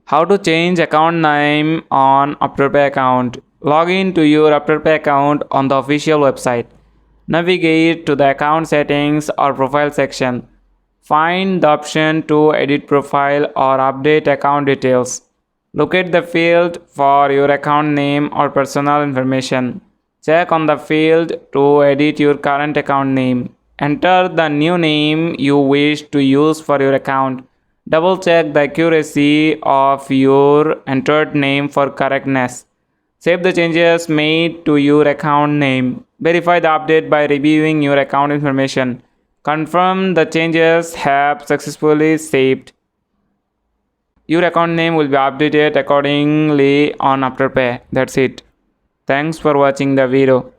How to change account name on Afterpay account. Log in to your Afterpay account on the official website. Navigate to the account settings or profile section. Find the option to edit profile or update account details. Locate the field for your account name or personal information. Check on the field to edit your current account name. Enter the new name you wish to use for your account. Double check the accuracy of your entered name for correctness. Save the changes made to your account name. Verify the update by reviewing your account information. Confirm the changes have successfully saved. Your account name will be updated accordingly on Afterpay. That's it. Thanks for watching the video.